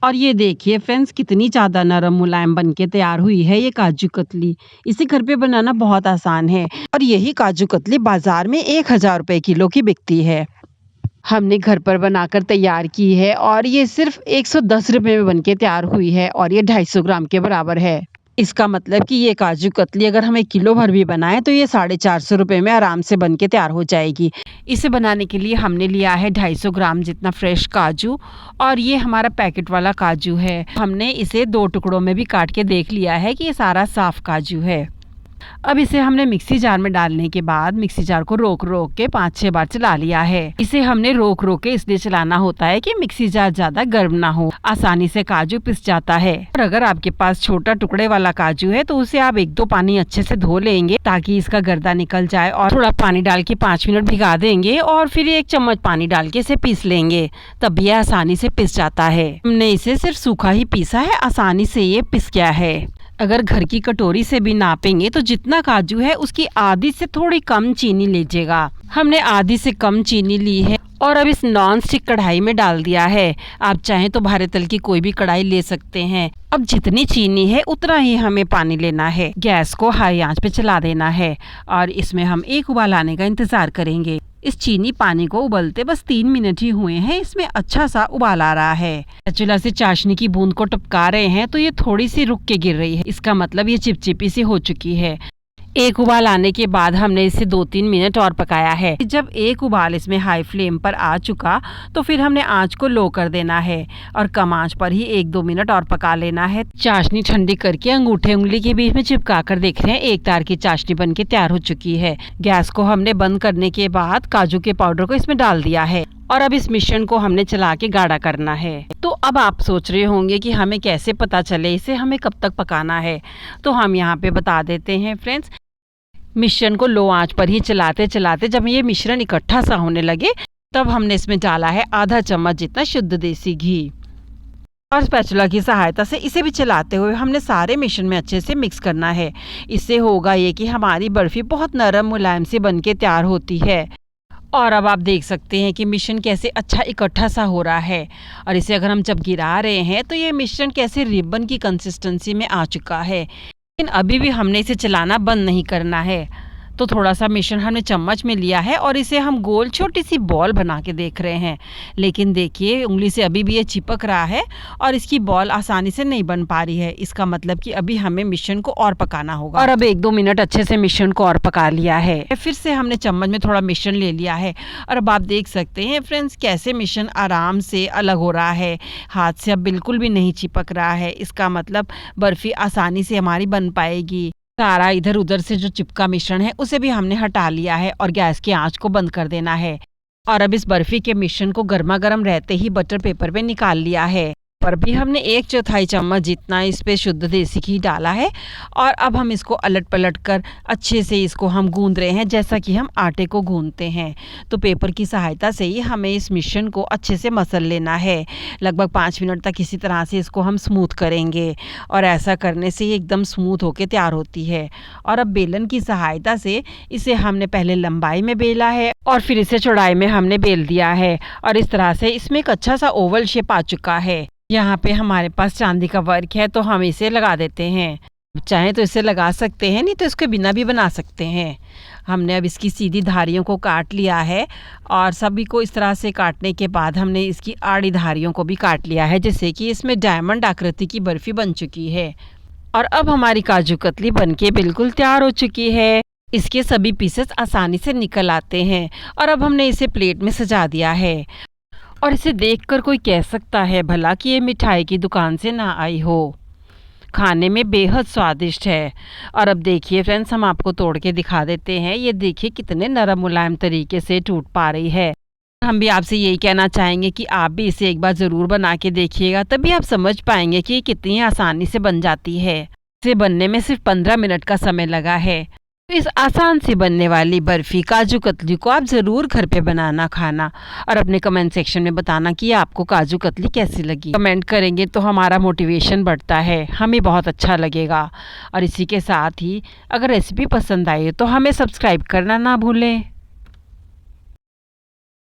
और ये देखिए फ्रेंड्स कितनी ज़्यादा नरम मुलायम बन के तैयार हुई है ये काजू कतली। इसे घर पे बनाना बहुत आसान है और यही काजू कतली बाजार में 1000 रुपए किलो की बिकती है। हमने घर पर बनाकर तैयार की है और ये सिर्फ 110 रुपए में बन के तैयार हुई है और ये 250 ग्राम के बराबर है। इसका मतलब कि ये काजू कतली अगर हम 1 किलो भर भी बनाएं तो ये 450 रुपए में आराम से बन के तैयार हो जाएगी। इसे बनाने के लिए हमने लिया है 250 ग्राम जितना फ्रेश काजू और ये हमारा पैकेट वाला काजू है। हमने इसे 2 टुकड़ों में भी काट के देख लिया है कि ये सारा साफ काजू है। अब इसे हमने मिक्सी जार में डालने के बाद मिक्सी जार को रोक रोक के 5-6 बार चला लिया है। इसे हमने रोक रोक के इसलिए चलाना होता है कि मिक्सी जार ज्यादा गर्म ना हो, आसानी से काजू पिस जाता है। और अगर आपके पास छोटा टुकड़े वाला काजू है तो उसे आप 1-2 पानी अच्छे से धो लेंगे ताकि इसका गर्दा निकल जाए और थोड़ा पानी डाल के 5 मिनट भिगा देंगे और फिर 1 चम्मच पानी डाल के इसे पीस लेंगे, तब ये आसानी से पिस जाता है। हमने इसे सिर्फ सूखा ही पीसा है, आसानी से ये पिस गया है। अगर घर की कटोरी से भी नापेंगे तो जितना काजू है उसकी आधी से थोड़ी कम चीनी लीजिएगा। हमने आधी से कम चीनी ली है और अब इस नॉन स्टिक कढ़ाई में डाल दिया है। आप चाहें तो भारे तल की कोई भी कढ़ाई ले सकते हैं। अब जितनी चीनी है उतना ही हमें पानी लेना है। गैस को हाई आंच पे चला देना है और इसमें हम 1 उबाल आने का इंतजार करेंगे। इस चीनी पानी को उबलते बस 3 मिनट ही हुए हैं, इसमें अच्छा सा उबाल आ रहा है। स्पैचुला से चाशनी की बूंद को टपका रहे हैं तो ये थोड़ी सी रुक के गिर रही है, इसका मतलब ये चिपचिपी सी हो चुकी है। 1 उबाल आने के बाद हमने इसे 2-3 मिनट और पकाया है। जब 1 उबाल इसमें हाई फ्लेम पर आ चुका तो फिर हमने आंच को लो कर देना है और कम आंच पर ही 1-2 मिनट और पका लेना है। चाशनी ठंडी करके अंगूठे उंगली के बीच में चिपका कर देख रहे हैं, एक तार की चाशनी बन के तैयार हो चुकी है। गैस को हमने बंद करने के बाद काजू के पाउडर को इसमें डाल दिया है और अब इस मिश्रण को हमने चला के गाढ़ा करना है। तो अब आप सोच रहे होंगे कि हमें कैसे पता चले इसे हमें कब तक पकाना है, तो हम यहाँ पे बता देते हैं फ्रेंड्स। मिश्रण को लो आंच पर ही चलाते चलाते जब ये मिश्रण इकट्ठा सा होने लगे तब हमने इसमें डाला है आधा चम्मच जितना शुद्ध देसी घी और स्पैचुला की सहायता से इसे भी चलाते हुए हमने सारे मिश्रण में अच्छे से मिक्स करना है। इससे होगा ये कि हमारी बर्फी बहुत नरम मुलायम सी बन के तैयार होती है। और अब आप देख सकते हैं कि मिश्रण कैसे अच्छा इकट्ठा सा हो रहा है और इसे अगर हम जब गिरा रहे हैं तो ये मिश्रण कैसे रिबन की कंसिस्टेंसी में आ चुका है। लेकिन अभी भी हमने इसे चलाना बंद नहीं करना है। तो थोड़ा सा मिश्रण हमने चम्मच में लिया है और इसे हम गोल छोटी सी बॉल बना के देख रहे हैं, लेकिन देखिए उंगली से अभी भी ये चिपक रहा है और इसकी बॉल आसानी से नहीं बन पा रही है। इसका मतलब कि अभी हमें मिश्रण को और पकाना होगा। और अब 1-2 मिनट अच्छे से मिश्रण को और पका लिया है। फिर से हमने चम्मच में थोड़ा मिश्रण ले लिया है और अब आप देख सकते हैं फ्रेंड्स कैसे मिश्रण आराम से अलग हो रहा है, हाथ से अब बिल्कुल भी नहीं चिपक रहा है। इसका मतलब बर्फी आसानी से हमारी बन पाएगी। सारा इधर उधर से जो चिपका मिश्रण है उसे भी हमने हटा लिया है और गैस की आंच को बंद कर देना है। और अब इस बर्फी के मिश्रण को गर्मा गर्म रहते ही बटर पेपर पे निकाल लिया है। पर भी हमने 1/4 चम्मच जितना इस पे शुद्ध देसी घी डाला है और अब हम इसको अलट पलट कर अच्छे से इसको हम गूंद रहे हैं जैसा कि हम आटे को गूंदते हैं। तो पेपर की सहायता से ही हमें इस मिश्रण को अच्छे से मसल लेना है। लगभग 5 मिनट तक इसी तरह से इसको हम स्मूथ करेंगे और ऐसा करने से ये एकदम स्मूथ होके तैयार होती है। और अब बेलन की सहायता से इसे हमने पहले लंबाई में बेला है और फिर इसे चौड़ाई में हमने बेल दिया है और इस तरह से इसमें एक अच्छा सा ओवल शेप आ चुका है। यहाँ पे हमारे पास चांदी का वर्क है तो हम इसे लगा देते हैं। चाहे तो इसे लगा सकते हैं, नहीं तो इसके बिना भी बना सकते हैं। हमने अब इसकी सीधी धारियों को काट लिया है और सभी को इस तरह से काटने के बाद हमने इसकी आड़ी धारियों को भी काट लिया है, जिससे कि इसमें डायमंड आकृति की बर्फी बन चुकी है। और अब हमारी काजू कतली बनके बिल्कुल तैयार हो चुकी है। इसके सभी पीसेस आसानी से निकल आते हैं और अब हमने इसे प्लेट में सजा दिया है। और इसे देखकर कोई कह सकता है भला कि ये मिठाई की दुकान से ना आई हो। खाने में बेहद स्वादिष्ट है। और अब देखिए फ्रेंड्स, हम आपको तोड़ के दिखा देते हैं। ये देखिए कितने नरम मुलायम तरीके से टूट पा रही है। हम भी आपसे यही कहना चाहेंगे कि आप भी इसे एक बार ज़रूर बना के देखिएगा, तभी आप समझ पाएंगे कि ये कितनी आसानी से बन जाती है। इसे बनने में सिर्फ 15 मिनट का समय लगा है। तो इस आसान से बनने वाली बर्फी काजू कतली को आप ज़रूर घर पे बनाना खाना और अपने कमेंट सेक्शन में बताना कि आपको काजू कतली कैसी लगी। कमेंट करेंगे तो हमारा मोटिवेशन बढ़ता है, हमें बहुत अच्छा लगेगा। और इसी के साथ ही अगर रेसिपी पसंद आई तो हमें सब्सक्राइब करना ना भूलें।